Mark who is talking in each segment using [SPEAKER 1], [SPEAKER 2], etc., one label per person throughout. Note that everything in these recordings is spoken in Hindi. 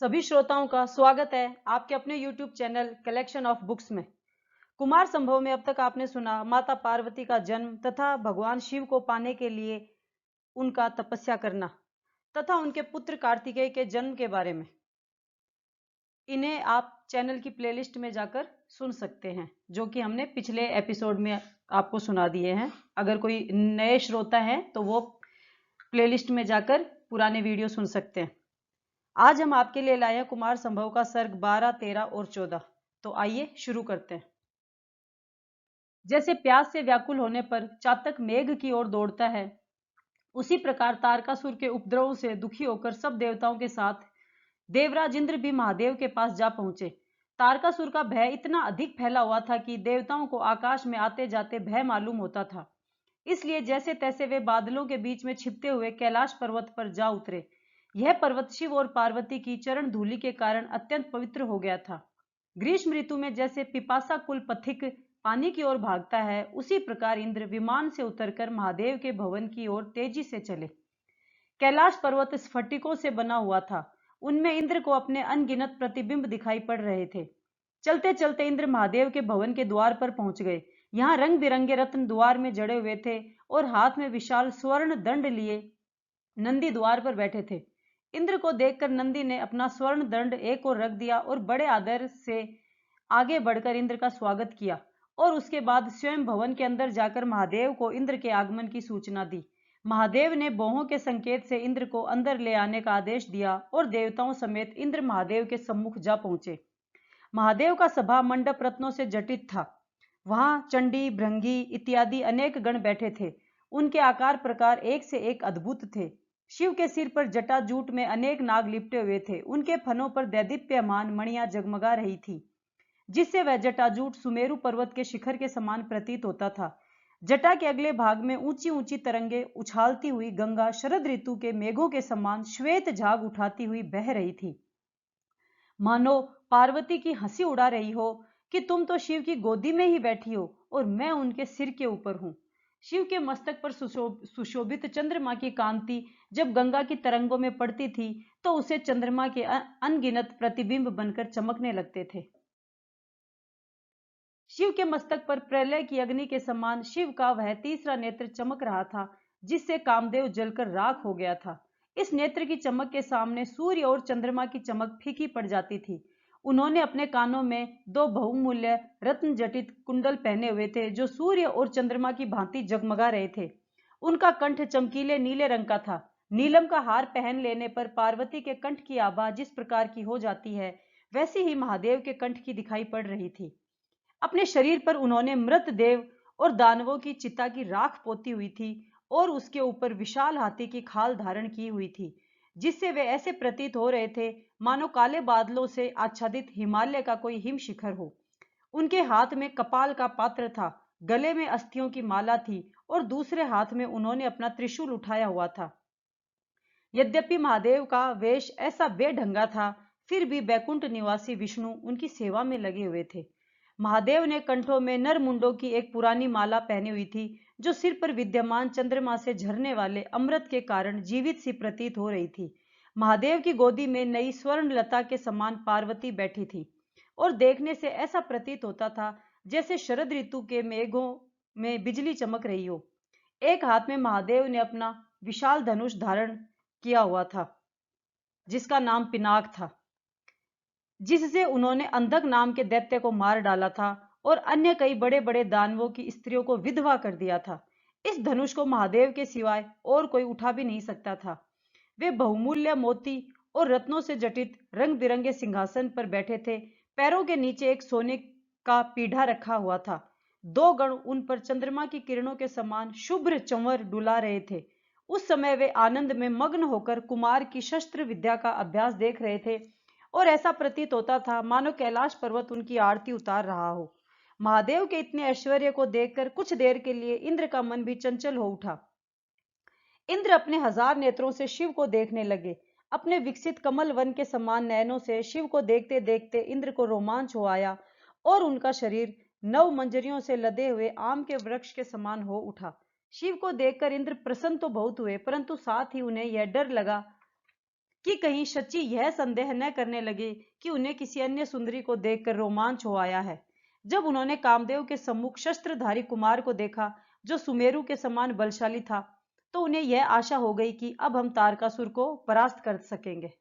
[SPEAKER 1] सभी श्रोताओं का स्वागत है आपके अपने YouTube channel collection of books में। कुमार संभव में अब तक आपने सुना माता पार्वती का जन्म तथा भगवान शिव को पाने के लिए उनका तपस्या करना तथा उनके पुत्र कार्तिकेय के जन्म के बारे में। इन्हें आप चैनल की प्लेलिस्ट में जाकर सुन सकते हैं, जो कि हमने पिछले एपिसोड में आपको सुना दिए हैं। अगर कोई नए श्रोता हैं तो वो प्लेलिस्ट में जाकर पुराने वीडियो सुन सकते हैं। आज हम आपके लिए लाए हैं कुमार संभव का सर्ग 12, 13 और 14। तो आइए शुरू करते हैं। जैसे प्यास से व्याकुल होने पर चातक मेघ की ओर दौड़ता है, उसी प्रकार तारकासुर के उपद्रव से दुखी होकर सब देवताओं के साथ देवराज इंद्र भी महादेव के पास जा पहुंचे। तारकासुर का भय इतना अधिक फैला हुआ था कि देवताओं को आकाश में आते जाते भय मालूम होता था। इसलिए जैसे तैसे वे बादलों के बीच में छिपते हुए कैलाश पर्वत पर जा उतरे। यह पर्वत शिव और पार्वती की चरण धूलि के कारण अत्यंत पवित्र हो गया था। ग्रीष्म ऋतु में जैसे पिपासा कुल पथिक पानी की ओर भागता है, उसी प्रकार इंद्र विमान से उतरकर महादेव के भवन की ओर तेजी से चले। कैलाश पर्वत स्फटिकों से बना हुआ था। उनमें इंद्र को अपने अनगिनत प्रतिबिंब दिखाई पड़ रहे थे। चलते चलते इंद्र महादेव के भवन के द्वार पर पहुंच गए। यहाँ रंग बिरंगे रत्न द्वार में जड़े हुए थे और हाथ में विशाल स्वर्ण दंड लिए नंदी द्वार पर बैठे थे। इंद्र को देखकर नंदी ने अपना स्वर्ण दंड एक ओर रख दिया और बड़े आदर से आगे बढ़कर इंद्र का स्वागत किया और उसके बाद स्वयं भवन के अंदर जाकर महादेव को इंद्र के आगमन की सूचना दी। महादेव ने भौहों के संकेत से इंद्र को अंदर ले आने का आदेश दिया और देवताओं समेत इंद्र महादेव के सम्मुख जा पहुंचे। महादेव का सभा मंडप रत्नों से जटित था। वहां चंडी, भृंगी इत्यादि अनेक गण बैठे थे। उनके आकार प्रकार एक से एक अद्भुत थे। शिव के सिर पर जटाजूट में अनेक नाग लिपटे हुए थे। उनके फनों पर दैदीप्यमान मणियां जगमगा रही थी, जिससे वह जटाजूट सुमेरु पर्वत के शिखर के समान प्रतीत होता था। जटा के अगले भाग में ऊंची ऊंची तरंगे उछालती हुई गंगा शरद ऋतु के मेघों के समान श्वेत झाग उठाती हुई बह रही थी। मानो पार्वती की हंसी उड़ा रही हो कि तुम तो शिव की गोदी में ही बैठी हो और मैं उनके सिर के ऊपर हूं। शिव के मस्तक पर सुशोभित चंद्रमा की कांति जब गंगा की तरंगों में पड़ती थी तो उसे चंद्रमा के अनगिनत प्रतिबिंब बनकर चमकने लगते थे। शिव के मस्तक पर प्रलय की अग्नि के समान शिव का वह तीसरा नेत्र चमक रहा था, जिससे कामदेव जलकर राख हो गया था। इस नेत्र की चमक के सामने सूर्य और चंद्रमा की चमक फीकी पड़ जाती थी। उन्होंने अपने कानों में दो बहुमूल्य रत्न जटित कुंडल पहने हुए थे, जो सूर्य और चंद्रमा की भांति जगमगा रहे थे। उनका कंठ चमकीले नीले रंग का था। नीलम का हार पहन लेने पर पार्वती के कंठ की आभा जिस प्रकार की हो जाती है, वैसी ही महादेव के कंठ की दिखाई पड़ रही थी। अपने शरीर पर उन्होंने मृत देव और दानवों की चिता की राख पोती हुई थी और उसके ऊपर विशाल हाथी की खाल धारण की हुई थी, जिससे वे ऐसे प्रतीत हो रहे थे मानो काले बादलों से आच्छादित हिमालय का कोई हिम शिखर हो। उनके हाथ में कपाल का पात्र था, गले में अस्थियों की माला थी और दूसरे हाथ में उन्होंने अपना त्रिशूल उठाया हुआ था। यद्यपि महादेव का वेश ऐसा बेढंगा था, फिर भी बैकुंठ निवासी विष्णु उनकी सेवा में लगे हुए थे। महादेव ने कंठों में नरमुंडों की एक पुरानी माला पहनी हुई थी, जो सिर पर विद्यमान चंद्रमा से झरने वाले अमृत के कारण जीवित सी प्रतीत हो रही थी। महादेव की गोदी में नई स्वर्ण लता के समान पार्वती बैठी थी और देखने से ऐसा प्रतीत होता था जैसे शरद ऋतु के मेघों में बिजली चमक रही हो। एक हाथ में महादेव ने अपना विशाल धनुष धारण किया हुआ था, जिसका नाम पिनाक था, जिससे उन्होंने अंधक नाम के दैत्य को मार डाला था और अन्य कई बड़े बड़े दानवों की स्त्रियों को विधवा कर दिया था। इस धनुष को महादेव के सिवाय और कोई उठा भी नहीं सकता था। वे बहुमूल्य मोती और रत्नों से जटित रंग बिरंगे सिंहासन पर बैठे थे। पैरों के नीचे एक सोने का पीढ़ा रखा हुआ था। दो गण उन पर चंद्रमा की किरणों के समान शुभ्र चंवर डुला रहे थे। उस समय वे आनंद में मग्न होकर कुमार की शस्त्र विद्या का अभ्यास देख रहे थे और ऐसा प्रतीत होता था मानो कैलाश पर्वत उनकी आरती उतार रहा हो। महादेव के इतने ऐश्वर्य को देखकर कुछ देर के लिए इंद्र का मन भी चंचल हो उठा। इंद्र अपने 1000 नेत्रों से शिव को देखने लगे। अपने विकसित कमल वन के समान नयनों से शिव को देखते देखते इंद्र को रोमांच हो आया और उनका शरीर नव मंजरियों से लदे हुए आम के वृक्ष के समान हो उठा। शिव को देखकर इंद्र प्रसन्न तो बहुत हुए, परंतु साथ ही उन्हें यह डर लगा कि कहीं शची यह संदेह न करने लगे कि उन्हें किसी अन्य सुंदरी को देखकर रोमांच हो आया है। जब उन्होंने कामदेव के सम्मुख शस्त्रधारी कुमार को देखा जो सुमेरु के समान बलशाली था, तो उन्हें यह आशा हो गई कि अब हम तारकासुर को परास्त कर सकेंगे।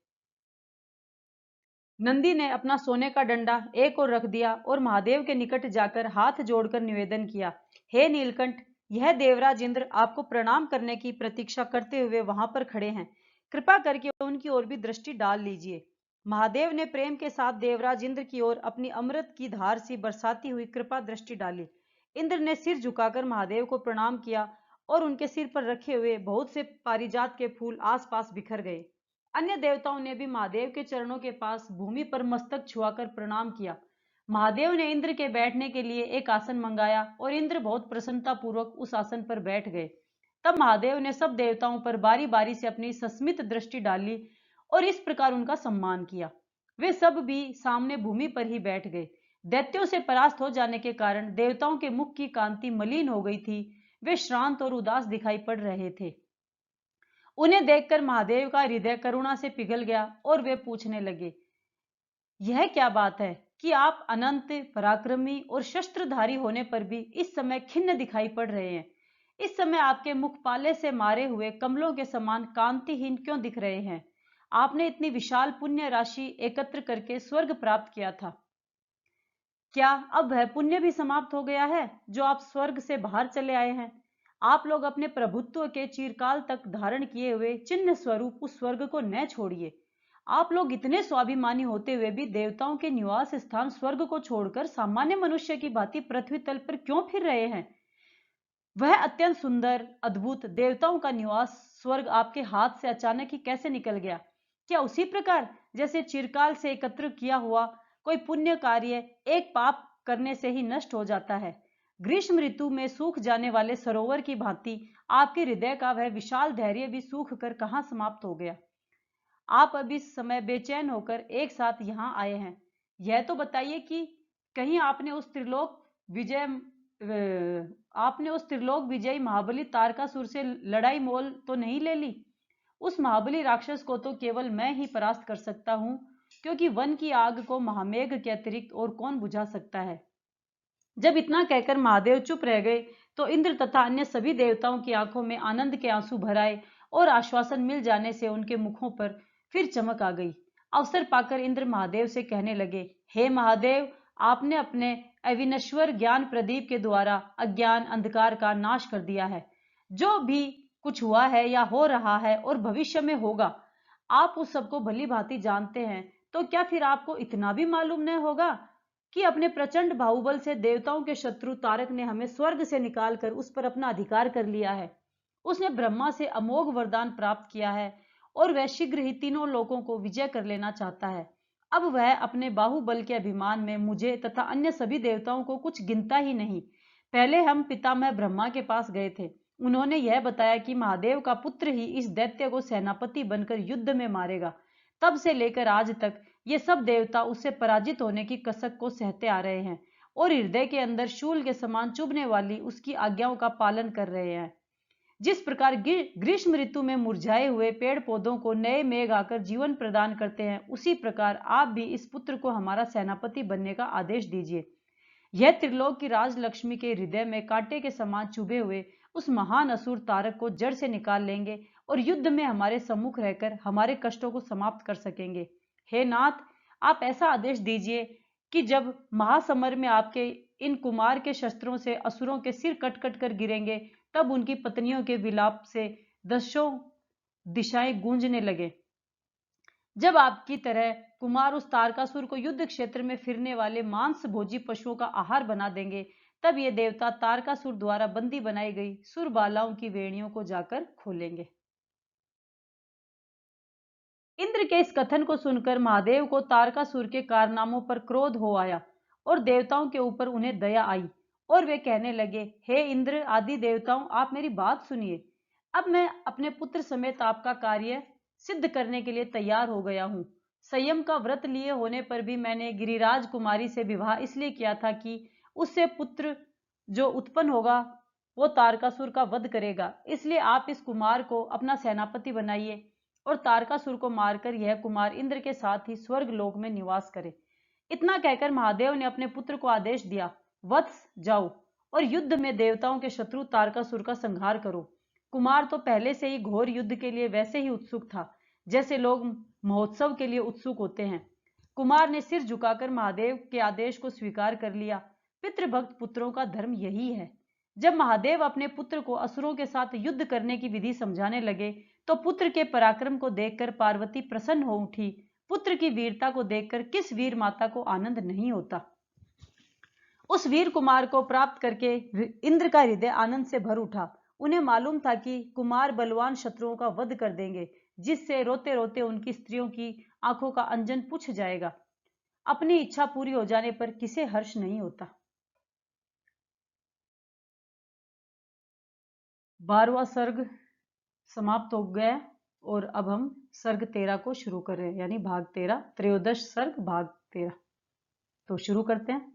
[SPEAKER 1] नंदी ने अपना सोने का डंडा एक ओर रख दिया और महादेव के निकट जाकर हाथ जोड़कर निवेदन किया, हे नीलकंठ, यह देवराज इंद्र आपको प्रणाम करने की प्रतीक्षा करते हुए वहां पर खड़े हैं। कृपा करके उनकी ओर भी दृष्टि डाल लीजिए। महादेव ने प्रेम के साथ देवराज इंद्र की ओर अपनी अमृत की धार सी बरसाती हुई कृपा दृष्टि डाली। इंद्र ने सिर झुकाकर महादेव को प्रणाम किया और उनके सिर पर रखे हुए बहुत से पारिजात के फूल आसपास बिखर गए। अन्य देवताओं ने भी महादेव के चरणों के पास भूमि पर मस्तक छुआकर प्रणाम किया। महादेव ने इंद्र के बैठने के लिए एक आसन मंगाया और इंद्र बहुत प्रसन्नता पूर्वक उस आसन पर बैठ गए। तब महादेव ने सब देवताओं पर बारी बारी से अपनी सस्मित दृष्टि डाली और इस प्रकार उनका सम्मान किया। वे सब भी सामने भूमि पर ही बैठ गए। दैत्यों से परास्त हो जाने के कारण देवताओं के मुख की कांति मलिन हो गई थी। वे श्रांत और उदास दिखाई पड़ रहे थे। उन्हें देखकर महादेव का हृदय करुणा से पिघल गया और वे पूछने लगे, यह क्या बात है कि आप अनंत पराक्रमी और शस्त्रधारी होने पर भी इस समय खिन्न दिखाई पड़ रहे हैं। इस समय आपके मुख पाले से मारे हुए कमलों के समान कांतिहीन क्यों दिख रहे हैं? आपने इतनी विशाल पुण्य राशि एकत्र करके स्वर्ग प्राप्त किया था। क्या अब वह पुण्य भी समाप्त हो गया है जो आप स्वर्ग से बाहर चले आए हैं? आप लोग अपने प्रभुत्व के चिरकाल तक धारण किए हुए चिन्ह स्वरूप उस स्वर्ग को न छोड़िए। आप लोग इतने स्वाभिमानी होते हुए भी देवताओं के निवास स्थान स्वर्ग को छोड़कर सामान्य मनुष्य की भांति पृथ्वी तल पर क्यों फिर रहे हैं? वह अत्यंत सुंदर अद्भुत देवताओं का निवास स्वर्ग आपके हाथ से अचानक ही कैसे निकल गया? क्या उसी प्रकार जैसे चिरकाल से एकत्र किया हुआ कोई पुण्य कार्य एक पाप करने से ही नष्ट हो जाता है? ग्रीष्म ऋतु में सूख जाने वाले सरोवर की भांति आपके हृदय का वह विशाल धैर्य भी सूख कर कहां समाप्त हो गया? आप अब इस समय बेचैन होकर एक साथ यहाँ आए हैं। यह तो बताइए कि कहीं आपने उस त्रिलोक विजयी महाबली तारकासुर से लड़ाई मोल तो नहीं ले ली? उस महाबली राक्षस को तो केवल मैं ही परास्त कर सकता हूँ, क्योंकि वन की आग को महामेघ के अतिरिक्त और कौन बुझा सकता है। जब इतना कहकर महादेव चुप रह गए तो इंद्र तथा अन्य सभी देवताओं की आंखों में आनंद के आंसू भर आए और आश्वासन मिल जाने से उनके मुखों पर फिर चमक आ गई। अवसर पाकर इंद्र महादेव से कहने लगे, हे महादेव, आपने अपने अविनश्वर ज्ञान प्रदीप के द्वारा अज्ञान अंधकार का नाश कर दिया है। जो भी कुछ हुआ है या हो रहा है और भविष्य में होगा, आप उस सबको भली भांति जानते हैं। तो क्या फिर आपको इतना भी मालूम नहीं होगा कि अपने प्रचंड बाहुबल से देवताओं के शत्रु तारक ने हमें स्वर्ग से निकालकर उस पर अपना अधिकार कर लिया है। उसने ब्रह्मा से अमोघ वरदान प्राप्त किया है और वह शीघ्र ही तीनों लोकों को विजय कर लेना चाहता है। अब वह अपने बाहुबल के अभिमान में मुझे तथा अन्य सभी देवताओं को कुछ गिनता ही नहीं। पहले हम पितामह ब्रह्मा के पास गए थे। उन्होंने यह बताया कि महादेव का पुत्र ही इस दैत्य को सेनापति बनकर युद्ध में मारेगा। तब से लेकर आज तक ये सब देवता उससे पराजित होने की कसक को सहते आ रहे हैं और हृदय के अंदर शूल के समान चुभने वाली उसकी आज्ञाओं का पालन कर रहे हैं। जिस प्रकार ग्रीष्म ऋतु में मुरझाए हुए पेड़ पौधों को नए मेघ आकर जीवन प्रदान करते हैं, उसी प्रकार आप भी इस पुत्र को हमारा सेनापति बनने का आदेश दीजिए। यह त्रिलोक की राजलक्ष्मी के हृदय में कांटे के समान चुभे हुए उस महान असुर तारक को जड़ से निकाल लेंगे और युद्ध में हमारे सम्मुख रहकर हमारे कष्टों को समाप्त कर सकेंगे। हे नाथ, आप ऐसा आदेश दीजिए कि जब महासमर में आपके इन कुमार के शस्त्रों से असुरों के सिर कट कट कर गिरेंगे, तब उनकी पत्नियों के विलाप से दसों दिशाएं गूंजने लगे। जब आपकी तरह कुमार उस तारकासुर को युद्ध क्षेत्र में फिरने वाले मांस भोजी पशुओं का आहार बना देंगे, तब ये देवता तारकासुर द्वारा बंदी बनाई गई सुरबालाओं की वेणियों को जाकर खोलेंगे। इंद्र के इस कथन को सुनकर महादेव को तारकासुर के कारनामों पर क्रोध हो आया और देवताओं के ऊपर उन्हें दया आई और वे कहने लगे, हे इंद्र आदि देवताओं, आप मेरी बात सुनिए। अब मैं अपने पुत्र समेत आपका कार्य सिद्ध करने के लिए तैयार हो गया हूँ। संयम का व्रत लिए होने पर भी मैंने गिरिराज कुमारी से विवाह इसलिए किया था कि उससे पुत्र जो उत्पन्न होगा वो तारकासुर का वध करेगा। इसलिए आप इस कुमार को अपना सेनापति बनाइए और तारकासुर को मारकर यह कुमार इंद्र के साथ ही स्वर्ग लोक में निवास करे। इतना कहकर महादेव ने अपने पुत्र को आदेश दिया, वत्स जाओ और युद्ध में देवताओं के शत्रु तारकासुर का संहार करो। कुमार तो पहले से ही घोर युद्ध के लिए वैसे ही उत्सुक था जैसे लोग महोत्सव के लिए उत्सुक होते हैं। कुमार ने सिर झुकाकर महादेव के आदेश को स्वीकार कर लिया। पितृभक्त पुत्रों का धर्म यही है। जब महादेव अपने पुत्र को असुरों के साथ युद्ध करने की विधि समझाने लगे तो पुत्र के पराक्रम को देखकर पार्वती प्रसन्न हो उठी। पुत्र की वीरता को देखकर किस वीर माता को आनंद नहीं होता। उस वीर कुमार को प्राप्त करके इंद्र का हृदय आनंद से भर उठा। उन्हें मालूम था कि कुमार बलवान शत्रुओं का वध कर देंगे, जिससे रोते रोते उनकी स्त्रियों की आंखों का अंजन पुछ जाएगा। अपनी इच्छा पूरी हो जाने पर किसे हर्ष नहीं होता। 12वां सर्ग समाप्त हो गया और अब हम सर्ग 13 को शुरू कर रहे हैं, यानी भाग 13, त्रयोदश सर्ग भाग 13। तो शुरू करते हैं।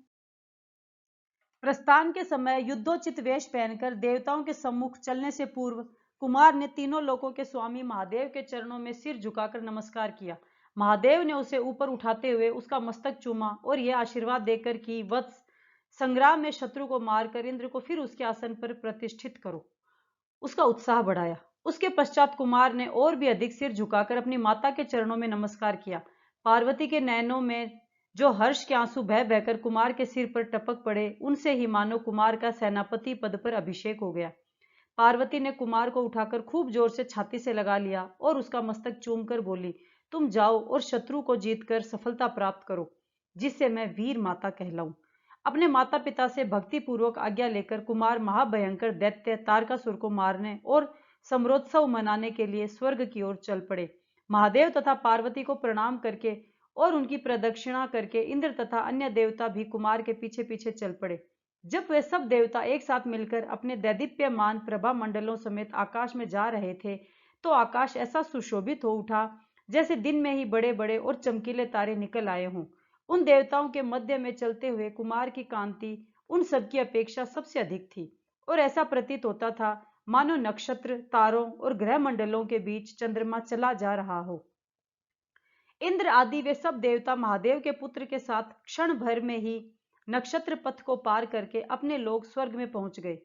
[SPEAKER 1] प्रस्थान के समय युद्धोचित वेश पहनकर देवताओं के सम्मुख चलने से पूर्व कुमार ने तीनों लोकों के स्वामी महादेव के चरणों में सिर झुकाकर नमस्कार किया। महादेव ने उसे ऊपर उठाते हुए उसका मस्तक चूमा और यह आशीर्वाद देकर कि वत्स, संग्राम में शत्रु को मारकर इंद्र को फिर उसके आसन पर प्रतिष्ठित करो, उसका उत्साह बढ़ाया। उसके पश्चात कुमार ने और भी अधिक सिर झुकाकर अपनी माता के चरणों में नमस्कार किया। पार्वती के नयनों में जो हर्ष के आंसू बह बहकर कुमार के सिर पर टपक पड़े, उनसे ही मानो कुमार का सेनापति पद पर अभिषेक हो गया। पार्वती ने कुमार को उठाकर खूब जोर से छाती से लगा लिया और उसका मस्तक चूमकर बोली, तुम जाओ और शत्रु को जीतकर सफलता प्राप्त करो, जिससे मैं वीर माता कहलाऊं। अपने माता पिता से भक्ति पूर्वक आज्ञा लेकर कुमार महाभयंकर दैत्य तारकासुर को मारने और समरोत्सव मनाने के लिए स्वर्ग की ओर चल पड़े। महादेव तथा पार्वती को प्रणाम करके और उनकी प्रदक्षिणा करके इंद्र तथा अन्य देवता भी कुमार के पीछे पीछे चल पड़े। जब वे सब देवता एक साथ मिलकर अपने दैदीप्यमान प्रभा मंडलों समेत आकाश में जा रहे थे तो आकाश ऐसा सुशोभित हो उठा जैसे दिन में ही बड़े बड़े और चमकीले तारे निकल आए हों। उन देवताओं के मध्य में चलते हुए कुमार की कांति उन सबकी अपेक्षा सबसे अधिक थी और ऐसा प्रतीत होता था मानो नक्षत्र, तारों और ग्रह मंडलों के बीच चंद्रमा चला जा रहा हो। इंद्र आदि वे सब देवता महादेव के पुत्र के साथ क्षण भर में ही नक्षत्र पथ को पार करके अपने लोक स्वर्ग में पहुंच गए।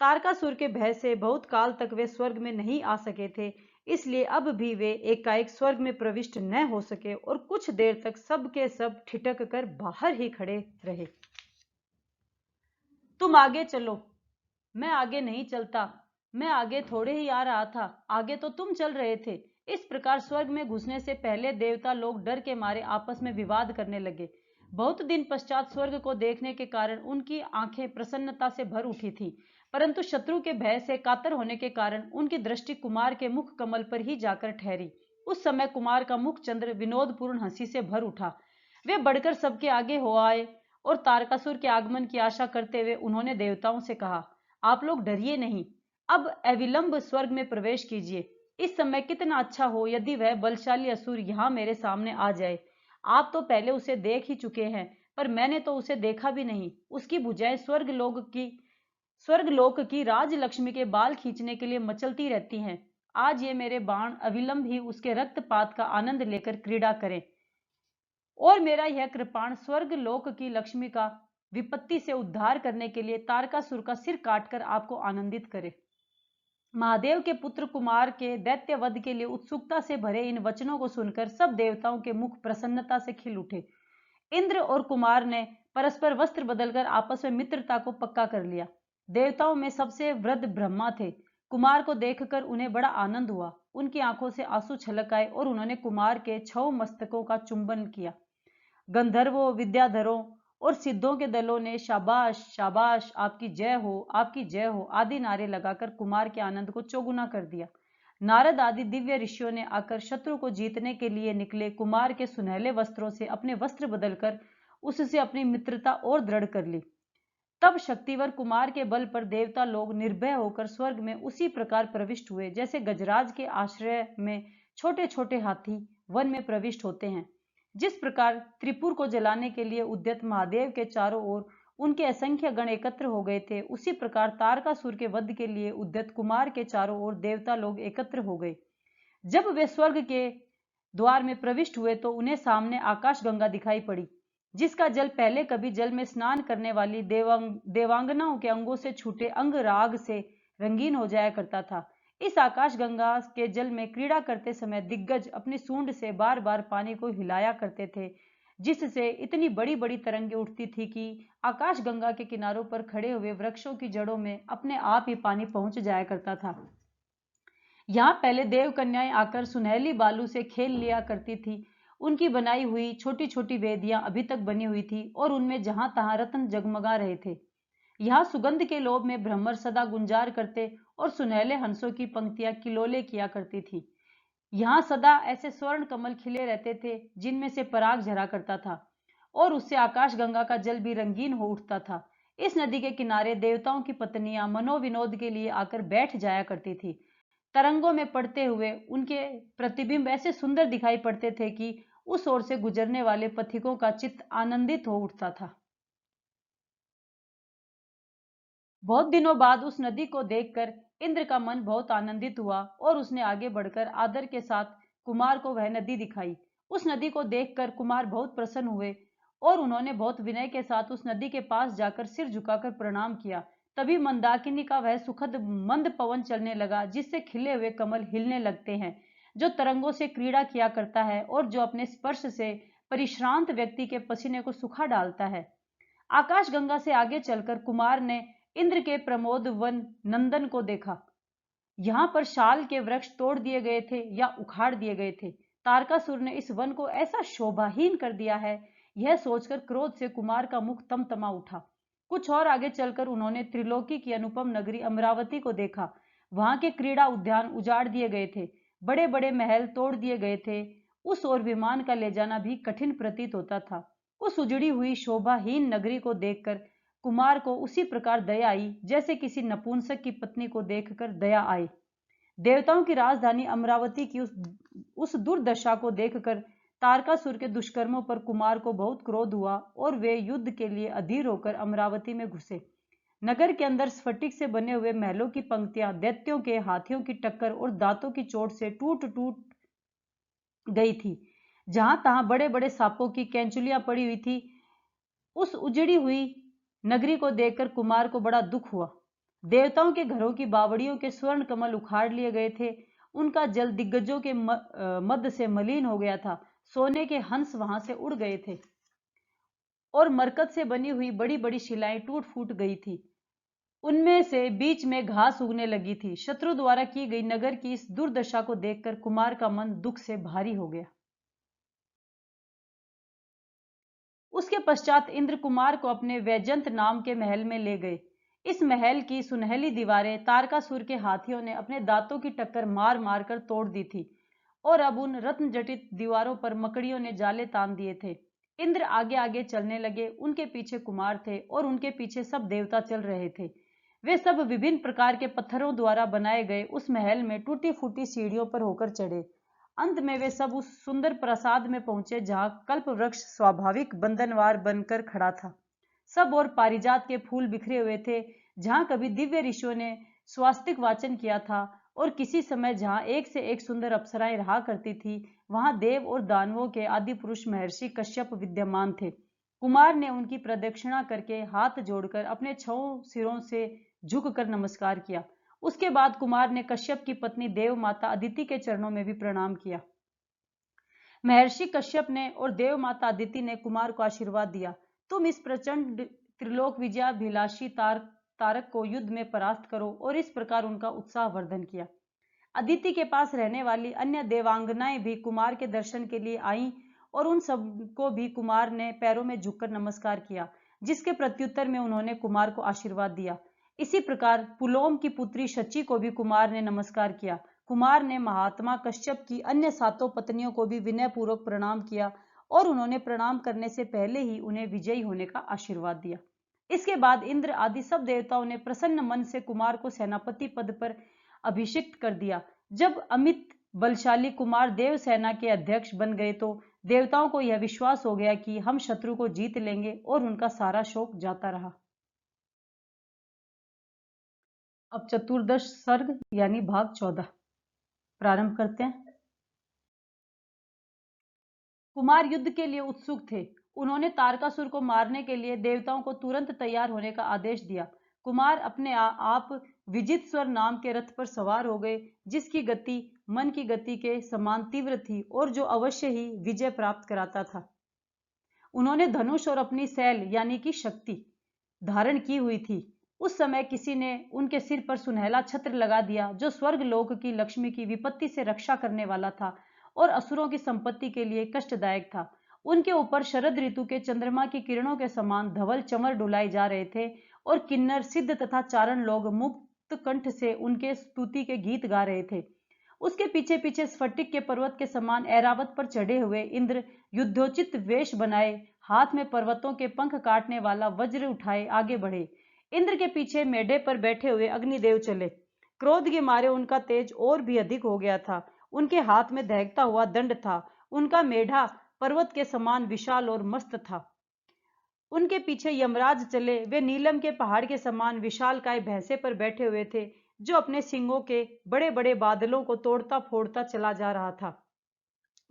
[SPEAKER 1] तारकासुर के भय से बहुत काल तक वे स्वर्ग में नहीं आ सके थे, इसलिए अब भी वे एकाएक स्वर्ग में प्रविष्ट न हो सके और कुछ देर तक सब के सब ठिठक कर बाहर ही खड़े रहे। तुम आगे चलो, मैं आगे नहीं चलता, मैं आगे थोड़े ही आ रहा था, आगे तो तुम चल रहे थे। इस प्रकार स्वर्ग में घुसने से पहले देवता लोग डर के मारे आपस में विवाद करने लगे। बहुत दिन पश्चात स्वर्ग को देखने के कारण उनकी आंखें प्रसन्नता से भर उठी थी, परंतु शत्रु के भय से कातर होने के कारण उनकी दृष्टि कुमार के मुख कमल पर ही जाकर ठहरी। उस समय कुमार का मुख चंद्र विनोदपूर्ण हंसी से भर उठा। वे बढ़कर सबके आगे हो आए और तारकासुर के आगमन की आशा करते हुए उन्होंने देवताओं से कहा, आप लोग डरिए नहीं, अब अविलंब स्वर्ग में प्रवेश कीजिए। इस समय कितना अच्छा हो यदि वह बलशाली असुर यहाँ मेरे सामने आ जाए। आप तो पहले उसे देख ही चुके हैं, पर मैंने तो उसे देखा भी नहीं। उसकी भुजाएं स्वर्गलोक की राजलक्ष्मी के बाल खींचने के लिए मचलती रहती हैं। आज ये मेरे बाण अविलंब ही उसके रक्तपात का आनंद लेकर क्रीड़ा करें और मेरा यह कृपाण स्वर्ग लोक की लक्ष्मी का विपत्ति से उद्धार करने के लिए तारकासुर का सिर काटकर आपको आनंदित करे। महादेव के पुत्र कुमार के दैत्य वध के लिए उत्सुकता से भरे इन वचनों को सुनकर सब देवताओं के मुख प्रसन्नता से खिल उठे। इंद्र और कुमार ने परस्पर वस्त्र बदलकर आपस में मित्रता को पक्का कर लिया। देवताओं में सबसे वृद्ध ब्रह्मा थे। कुमार को देखकर उन्हें बड़ा आनंद हुआ। उनकी आंखों से आंसू छलक आए और उन्होंने कुमार के 6 मस्तकों का चुंबन किया। गंधर्वों, विद्याधरों और सिद्धों के दलों ने शाबाश शाबाश, आपकी जय हो, आपकी जय हो आदि नारे लगाकर कुमार के आनंद को चौगुना कर दिया। नारद आदि दिव्य ऋषियों ने आकर शत्रु को जीतने के लिए निकले कुमार के सुनहले वस्त्रों से अपने वस्त्र बदलकर उससे अपनी मित्रता और दृढ़ कर ली। तब शक्तिवर कुमार के बल पर देवता लोग निर्भय होकर स्वर्ग में उसी प्रकार प्रविष्ट हुए जैसे गजराज के आश्रय में छोटे छोटे हाथी वन में प्रविष्ट होते हैं। जिस प्रकार त्रिपुर को जलाने के लिए उद्यत महादेव के चारों ओर उनके असंख्य गण एकत्र हो गए थे, उसी प्रकार तारकासुर के वध के लिए उद्यत कुमार के चारों ओर देवता लोग एकत्र हो गए। जब वे स्वर्ग के द्वार में प्रविष्ट हुए तो उन्हें सामने आकाश गंगा दिखाई पड़ी, जिसका जल पहले कभी जल में स्नान करने वाली देवांगनाओं के अंगों से छूटे अंग राग से रंगीन हो जाया करता था। इस आकाश गंगा के जल में क्रीड़ा करते समय दिग्गज अपनी सूंड से बार बार पानी को हिलाया करते थे, जिससे इतनी बड़ी बड़ी तरंगे उठती थी कि आकाश गंगा के किनारों पर खड़े हुए वृक्षों की जड़ों में अपने आप ही पानी पहुंच जाया करता था। यहाँ पहले देव कन्याएं आकर सुनहली बालू से खेल लिया करती थी। उनकी बनाई हुई छोटी छोटी वेदियां अभी तक बनी हुई थी और उनमें जहां तहां रत्न जगमगा रहे थे। यहाँ सुगंध के लोभ में भ्रमर सदा गुंजार करते और सुनहले हंसों की पंक्तियां किलोले किया करती थी। यहाँ सदा ऐसे स्वर्ण कमल खिले रहते थे जिनमें से पराग झरा करता था और उससे आकाश गंगा का जल भी रंगीन हो उठता था। इस नदी के किनारे देवताओं की पत्नियां मनोविनोद के लिए आकर बैठ जाया करती थी। तरंगों में पड़ते हुए उनके प्रतिबिंब ऐसे सुंदर दिखाई पड़ते थे कि उस ओर से गुजरने वाले पथिकों का चित्त आनंदित हो उठता था। बहुत दिनों बाद उस नदी को देखकर इंद्र का मन बहुत आनंदित हुआ और उसने आगे बढ़कर आदर के साथ कुमार को वह नदी दिखाई। उस नदी को देखकर कुमार बहुत प्रसन्न हुए और उन्होंने बहुत विनय के साथ उस नदी के पास जाकर सिर झुकाकर प्रणाम किया। तभी मंदाकिनी का वह सुखद मंद पवन चलने लगा, जिससे खिले हुए कमल हिलने लगते हैं, जो तरंगों से क्रीड़ा किया करता है और जो अपने स्पर्श से परिश्रांत व्यक्ति के पसीने को सुखा डालता है। आकाश गंगा से आगे चलकर कुमार ने इंद्र के प्रमोद वन नंदन को देखा। यहाँ पर शाल के वृक्ष तोड़ दिए गए थे या उखाड़ दिए गए थे। तारकासुर ने इस वन को ऐसा शोभाहीन कर दिया है, यह सोचकर क्रोध से कुमार का मुख तमतमा उठा। कुछ और आगे चलकर उन्होंने त्रिलोकी की अनुपम नगरी अमरावती को देखा। वहां के क्रीड़ा उद्यान उजाड़ दिए गए थे, बड़े बड़े महल तोड़ दिए गए थे। उस ओर विमान का ले जाना भी कठिन प्रतीत होता था। उस उजड़ी हुई शोभाहीन नगरी को देखकर कुमार को उसी प्रकार दया आई जैसे किसी नपुंसक की पत्नी को देखकर दया आए। देवताओं की राजधानी अमरावती की उस दुर्दशा को देखकर तारकासुर के दुष्कर्मों पर कुमार को बहुत क्रोध हुआ और वे युद्ध के लिए अधीर होकर अमरावती में घुसे। नगर के अंदर स्फटिक से बने हुए महलों की पंक्तियां दैत्यों के हाथियों की टक्कर और दांतों की चोट से टूट टूट गई थी। जहां तहां बड़े बड़े सांपों की कैंचुलियां पड़ी हुई थी। उस उजड़ी हुई नगरी को देखकर कुमार को बड़ा दुख हुआ। देवताओं के घरों की बावड़ियों के स्वर्ण कमल उखाड़ लिए गए थे। उनका जल दिग्गजों के मद से मलिन हो गया था। सोने के हंस वहां से उड़ गए थे और मरकत से बनी हुई बड़ी बड़ी शिलाएं टूट फूट गई थी। उनमें से बीच में घास उगने लगी थी। शत्रु द्वारा की गई नगर की इस दुर्दशा को देखकर कुमार का मन दुख से भारी हो गया। उसके पश्चात इंद्र कुमार को अपने वैजंत नाम के महल में ले गए। इस महल की सुनहली दीवारें तारकासुर के हाथियों ने अपने दांतों की टक्कर मार मार कर तोड़ दी थी और अब उन रत्न जटित दीवारों पर मकड़ियों ने जाले तान दिए थे। इंद्र आगे आगे चलने लगे। उनके पीछे कुमार थे और उनके पीछे सब देवता चल रहे थे। वे सब विभिन्न प्रकार के पत्थरों द्वारा बनाए गए उस महल में टूटी फूटी सीढ़ियों पर होकर चढ़े। अंत में वे सब उस सुंदर प्रासाद में पहुंचे जहां कल्प वृक्ष स्वाभाविक बंधनवार बनकर खड़ा था। सब और पारिजात के फूल बिखरे हुए थे। जहां कभी दिव्य ऋषियों ने स्वास्तिक वाचन किया था और किसी समय जहां एक से एक सुंदर अप्सराएं रहा करती थी, वहां देव और दानवों के आदि पुरुष महर्षि कश्यप विद्यमान थे। कुमार ने उनकी प्रदक्षिणा करके हाथ जोड़कर अपने 6 सिरों से झुककर नमस्कार किया। उसके बाद कुमार ने कश्यप की पत्नी देव माता अदिति के चरणों में भी प्रणाम किया। महर्षि कश्यप ने और देव माता अदिति ने कुमार को आशीर्वाद दिया, तुम इस प्रचंड त्रिलोक विजयाभिलाषी तारक को युद्ध में परास्त करो, और इस प्रकार उनका उत्साह वर्धन किया। अदिति के पास रहने वाली अन्य देवांगनाएं भी कुमार के दर्शन के लिए आईं और उन सबको भी कुमार ने पैरों में झुककर नमस्कार किया, जिसके प्रत्युत्तर में उन्होंने कुमार को आशीर्वाद दिया। इसी प्रकार पुलोम की पुत्री शची को भी कुमार ने नमस्कार किया। कुमार ने महात्मा कश्यप की अन्य 7 पत्नियों को भी विनय पूर्वक प्रणाम किया और उन्होंने प्रणाम करने से पहले ही उन्हें विजयी होने का आशीर्वाद दिया। इसके बाद इंद्र आदि सब देवताओं ने प्रसन्न मन से कुमार को सेनापति पद पर अभिषिक्त कर दिया। जब अमित बलशाली कुमार देव सेना के अध्यक्ष बन गए तो देवताओं को यह विश्वास हो गया कि हम शत्रु को जीत लेंगे और उनका सारा शोक जाता रहा। अब चतुर्दश सर्ग यानी भाग 14 प्रारंभ करते हैं। कुमार युद्ध के लिए उत्सुक थे। उन्होंने तारकासुर को मारने के लिए देवताओं को तुरंत तैयार होने का आदेश दिया। कुमार अपने आप विजित स्वर नाम के रथ पर सवार हो गए, जिसकी गति मन की गति के समान तीव्र थी और जो अवश्य ही विजय प्राप्त कराता था। उन्होंने धनुष और अपनी सैल यानी कि शक्ति धारण की हुई थी। उस समय किसी ने उनके सिर पर सुनहला छत्र लगा दिया, जो स्वर्ग लोक की लक्ष्मी की विपत्ति से रक्षा करने वाला था और असुरों की संपत्ति के लिए कष्टदायक था। उनके ऊपर शरद ऋतु के चंद्रमा की किरणों के समान धवल चमर डुलाए जा रहे थे और किन्नर, सिद्ध तथा चारण लोग मुक्त कंठ से उनके स्तुति के गीत गा रहे थे। उसके पीछे पीछे स्फटिक के पर्वत के समान ऐरावत पर चढ़े हुए इंद्र युद्धोचित वेश बनाए, हाथ में पर्वतों के पंख काटने वाला वज्र उठाए आगे बढ़े। इंद्र के पीछे मेढे पर बैठे हुए अग्निदेव चले। क्रोध के मारे उनका तेज और भी अधिक हो गया था। उनके हाथ में दहकता हुआ दंड था। उनका मेढा पर्वत के समान विशाल और मस्त था। उनके पीछे यमराज चले। वे नीलम के पहाड़ के समान विशालकाय भैंसे पर बैठे हुए थे, जो अपने सिंगों के बड़े बड़े बादलों को तोड़ता फोड़ता चला जा रहा था।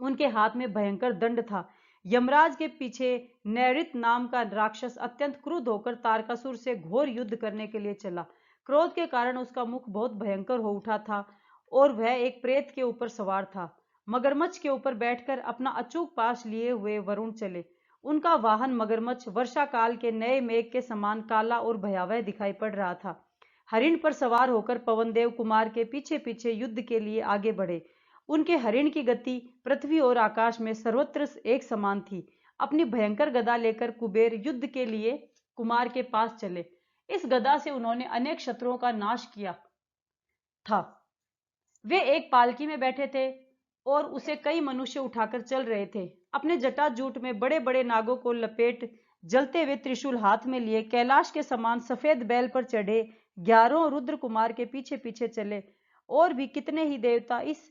[SPEAKER 1] उनके हाथ में भयंकर दंड था। यमराज के पीछे नैऋत नाम का राक्षस अत्यंत क्रुद्ध होकर तारकासुर से घोर युद्ध करने के लिए चला। क्रोध के कारण उसका मुख बहुत भयंकर हो उठा था और वह एक प्रेत के ऊपर सवार था। मगरमच्छ के ऊपर बैठकर अपना अचूक पास लिए हुए वरुण चले। उनका वाहन मगरमच्छ वर्षा काल के नए मेघ के समान काला और भयावह दिखाई पड़ रहा था। हरिण पर सवार होकर पवनदेव कुमार के पीछे पीछे युद्ध के लिए आगे बढ़े। उनके हरिण की गति पृथ्वी और आकाश में सर्वत्र एक समान थी। अपनी भयंकर गदा लेकर कुबेर युद्ध के लिए कुमार के पास चले। इस गदा से उन्होंने अनेक शत्रुओं का नाश किया था। वे एक पालकी में बैठे थे और उसे कई मनुष्य उठाकर चल रहे थे। अपने जटाजूट में बड़े बड़े नागों को लपेट जलते हुए त्रिशूल हाथ में लिए कैलाश के समान सफेद बैल पर चढ़े 11 रुद्र कुमार के पीछे पीछे चले। और भी कितने ही देवता इस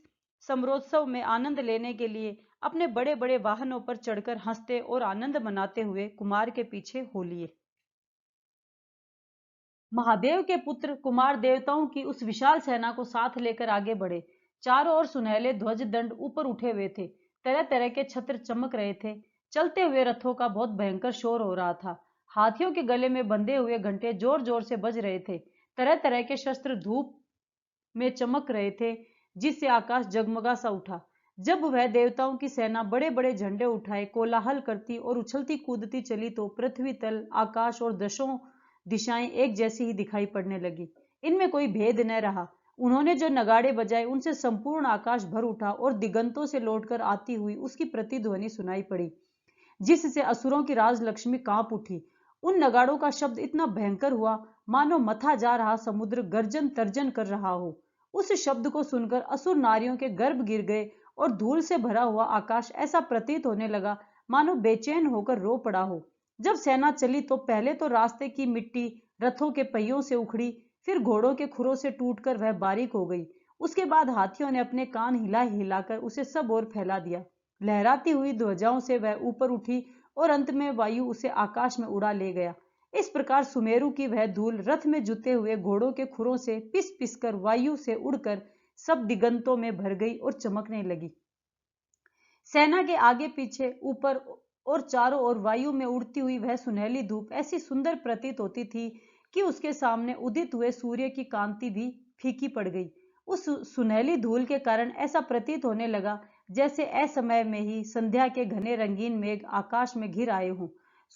[SPEAKER 1] समरोत्सव में आनंद लेने के लिए अपने बड़े बड़े वाहनों पर चढ़कर हंसते और आनंद मनाते हुए कुमार के पीछे हो लिए। महादेव के पुत्र कुमार देवताओं की उस विशाल सेना को साथ लेकर आगे बढ़े। चारों ओर सुनहले ध्वज दंड ऊपर उठे हुए थे। तरह तरह के छत्र चमक रहे थे। चलते हुए रथों का बहुत भयंकर शोर हो रहा था। हाथियों के गले में बंधे हुए घंटे जोर जोर से बज रहे थे। तरह तरह के शस्त्र धूप में चमक रहे थे, जिससे आकाश जगमगा सा उठा। जब वह देवताओं की सेना बड़े बड़े झंडे उठाए कोलाहल करती और उछलती कूदती चली, तो पृथ्वी तल, आकाश और दशों दिशाएं एक जैसी ही दिखाई पड़ने लगी। इनमें कोई भेद न रहा। उन्होंने जो नगाड़े बजाए, उनसे संपूर्ण आकाश भर उठा और दिगंतों से लौटकर आती हुई उसकी प्रतिध्वनि सुनाई पड़ी, जिससे असुरों की राजलक्ष्मी कांप उठी। उन नगाड़ों का शब्द इतना भयंकर हुआ, मानो मथा जा रहा समुद्र गर्जन तर्जन कर रहा हो। उस शब्द को सुनकर असुर नारियों के गर्भ गिर गए और धूल से भरा हुआ आकाश ऐसा प्रतीत होने लगा मानो बेचैन होकर रो पड़ा हो। जब सेना चली तो पहले तो रास्ते की मिट्टी रथों के पहियों से उखड़ी, फिर घोड़ों के खुरों से टूटकर वह बारीक हो गई। उसके बाद हाथियों ने अपने कान हिला हिलाकर उसे सब ओर फैला दिया। लहराती हुई ध्वजाओं से वह ऊपर उठी और अंत में वायु उसे आकाश में उड़ा ले गया। इस प्रकार सुमेरु की वह धूल रथ में जुते हुए घोड़ों के खुरों से पिस पिस कर वायु से उड़कर सब दिगंतों में भर गई और चमकने लगी। सेना के आगे पीछे, ऊपर और चारों ओर वायु में उड़ती हुई वह सुनहली धूप ऐसी सुंदर प्रतीत होती थी कि उसके सामने उदित हुए सूर्य की कांति भी फीकी पड़ गई। उस सुनहली धूल के कारण ऐसा प्रतीत होने लगा जैसे असमय में ही संध्या के घने रंगीन मेघ आकाश में घिर आए हों।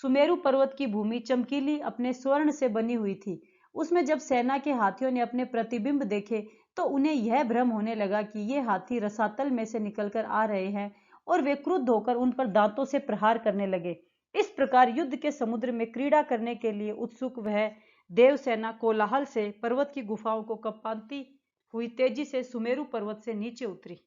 [SPEAKER 1] सुमेरु पर्वत की भूमि चमकीली अपने स्वर्ण से बनी हुई थी। उसमें जब सेना के हाथियों ने अपने प्रतिबिंब देखे, तो उन्हें यह भ्रम होने लगा कि ये हाथी रसातल में से निकलकर आ रहे हैं और वे क्रुद्ध होकर उन पर दांतों से प्रहार करने लगे। इस प्रकार युद्ध के समुद्र में क्रीड़ा करने के लिए उत्सुक वह देव सेना कोलाहल से पर्वत की गुफाओं को कपाती हुई तेजी से सुमेरु पर्वत से नीचे उतरी।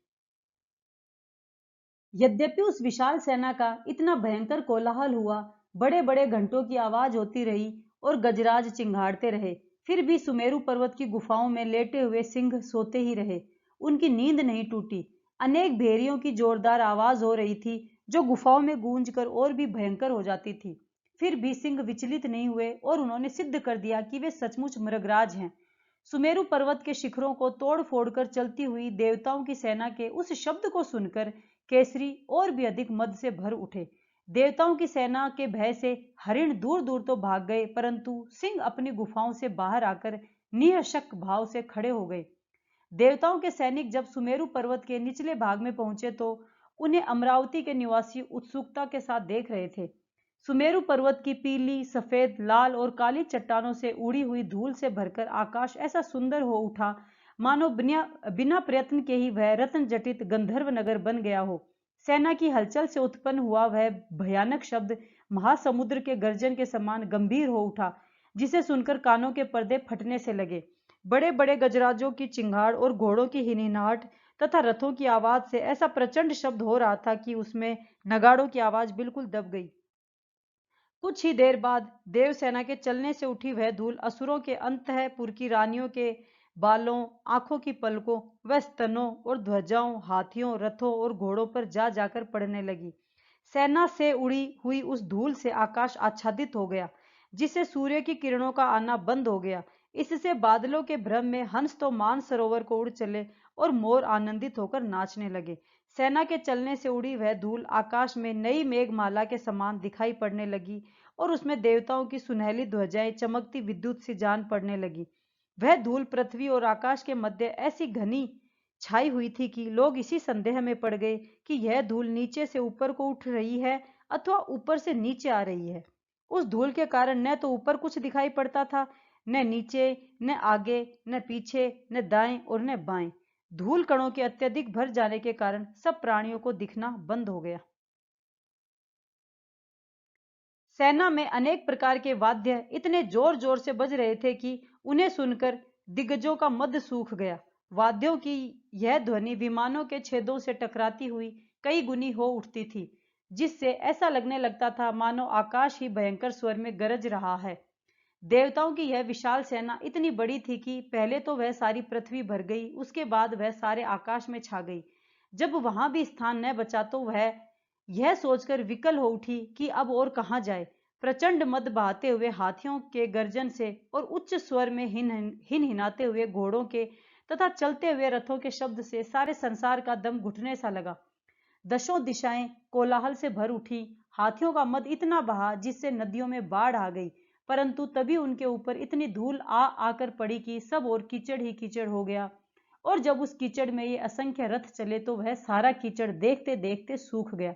[SPEAKER 1] यद्यपि उस विशाल सेना का इतना भयंकर कोलाहल हुआ, बड़े बड़े घंटों की आवाज होती रही और गजराज चिंघाड़ते रहे, फिर भी सुमेरु पर्वत की गुफाओं में लेटे हुए सिंह सोते ही रहे। उनकी नींद नहीं टूटी। अनेक भेड़ियों की जोरदार आवाज हो रही थी, जो गुफाओं में गूंजकर और भी भयंकर हो जाती थी। फिर भी सिंह विचलित नहीं हुए और उन्होंने सिद्ध कर दिया कि वे सचमुच मृगराज हैं। सुमेरु पर्वत के शिखरों को तोड़ फोड़कर चलती हुई देवताओं की सेना के उस शब्द को सुनकर केसरी और भी अधिक मद से भर उठे। देवताओं की सेना के भय से हरिण दूर दूर तो भाग गए, परंतु सिंह अपनी गुफाओं से बाहर आकर निःशक भाव से खड़े हो गए। देवताओं के सैनिक जब सुमेरु पर्वत के निचले भाग में पहुंचे तो उन्हें अमरावती के निवासी उत्सुकता के साथ देख रहे थे। सुमेरु पर्वत की पीली, सफेद, लाल और काली चट्टानों से उड़ी हुई धूल से भरकर आकाश ऐसा सुंदर हो उठा मानो बिना प्रयत्न के ही वह रत्न जटित गंधर्व नगर बन गया हो। सेना की हलचल से उत्पन्न हुआ वह भयानक शब्द महासमुद्र के गर्जन के समान गंभीर हो उठा, जिसे सुनकर कानों के पर्दे फटने से लगे। बड़े बड़े गजराजों की चिंगाड़ और घोड़ों की हिनहिनाहट तथा रथों की आवाज से ऐसा प्रचंड शब्द हो रहा था कि उसमें नगाड़ों की आवाज बिल्कुल दब गई। कुछ ही देर बाद देवसेना के चलने से उठी वह धूल असुरों के अंतःपुर की रानियों के बालों, आंखों की पलकों व स्तनों और ध्वजाओं, हाथियों, रथों और घोड़ों पर जा जाकर पड़ने लगी। सेना से उड़ी हुई उस धूल से आकाश आच्छादित हो गया, जिससे सूर्य की किरणों का आना बंद हो गया। इससे बादलों के भ्रम में हंस तो मानसरोवर को उड़ चले और मोर आनंदित होकर नाचने लगे। सेना के चलने से उड़ी वह धूल आकाश में नई मेघमाला के समान दिखाई पड़ने लगी और उसमें देवताओं की सुनहली ध्वजाएं चमकती विद्युत सी जान पड़ने लगी। वह धूल पृथ्वी और आकाश के मध्य ऐसी घनी छाई हुई थी कि लोग इसी संदेह में पड़ गए कि यह धूल नीचे से ऊपर को उठ रही है अथवा ऊपर से नीचे आ रही है। उस धूल के कारण न तो ऊपर कुछ दिखाई पड़ता था, न नीचे, न आगे, न पीछे, न दाएं और न बाएं। धूल कणों के अत्यधिक भर जाने के कारण सब प्राणियों को दिखना बंद हो गया। सेना में अनेक प्रकार के वाद्य इतने जोर जोर से बज रहे थे कि उन्हें सुनकर दिग्गजों का मद सूख गया। वाद्यों की यह ध्वनि विमानों के छेदों से टकराती हुई कई गुनी हो उठती थी, जिससे ऐसा लगने लगता था मानो आकाश ही भयंकर स्वर में गरज रहा है। देवताओं की यह विशाल सेना इतनी बड़ी थी कि पहले तो वह सारी पृथ्वी भर गई, उसके बाद वह सारे आकाश में छा गई। जब वहां भी स्थान न बचा तो वह यह सोचकर विकल हो उठी कि अब और कहां जाए। प्रचंड मद बहाते हुए हाथियों के गर्जन से और उच्च स्वर में हिनहिनाते हुए घोड़ों के तथा चलते हुए रथों के शब्द से सारे संसार का दम घुटने सा लगा। दशों दिशाएं कोलाहल से भर उठी। हाथियों का मद इतना बहा जिससे नदियों में बाढ़ आ गई, परंतु तभी उनके ऊपर इतनी धूल आकर पड़ी कि सब और कीचड़ ही कीचड़ हो गया। और जब उस कीचड़ में ये असंख्य रथ चले तो वह सारा कीचड़ देखते देखते सूख गया।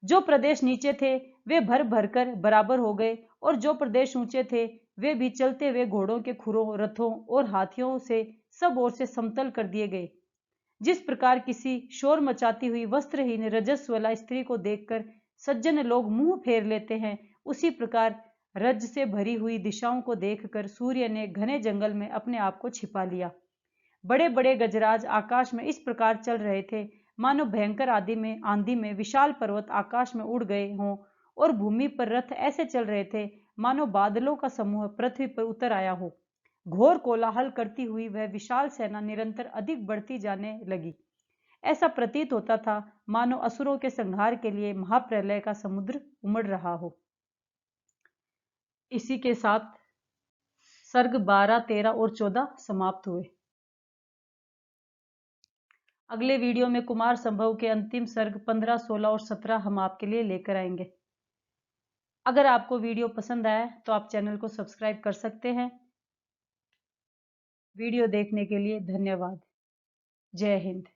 [SPEAKER 1] जो प्रदेश नीचे थे वे भर भरकर बराबर हो गए और जो प्रदेश ऊंचे थे वे भी चलते हुए घोड़ों के खुरों, रथों और हाथियों से सब ओर से समतल कर दिए गए। जिस प्रकार किसी शोर मचाती हुई वस्त्रहीन रजस्वला स्त्री को देखकर सज्जन लोग मुंह फेर लेते हैं, उसी प्रकार रज से भरी हुई दिशाओं को देखकर सूर्य ने घने जंगल में अपने आप को छिपा लिया। बड़े बड़े गजराज आकाश में इस प्रकार चल रहे थे मानो भयंकर आंधी में विशाल पर्वत आकाश में उड़ गए हों, और भूमि पर रथ ऐसे चल रहे थे मानो बादलों का समूह पृथ्वी पर उतर आया हो। घोर कोलाहल करती हुई वह विशाल सेना निरंतर अधिक बढ़ती जाने लगी। ऐसा प्रतीत होता था मानो असुरों के संहार के लिए महाप्रलय का समुद्र उमड़ रहा हो। इसी के साथ सर्ग 12, 13 और 14 समाप्त हुए। अगले वीडियो में कुमार संभव के अंतिम सर्ग 15, 16 और 17 हम आपके लिए लेकर आएंगे। अगर आपको वीडियो पसंद आया तो आप चैनल को सब्सक्राइब कर सकते हैं। वीडियो देखने के लिए धन्यवाद। जय हिंद।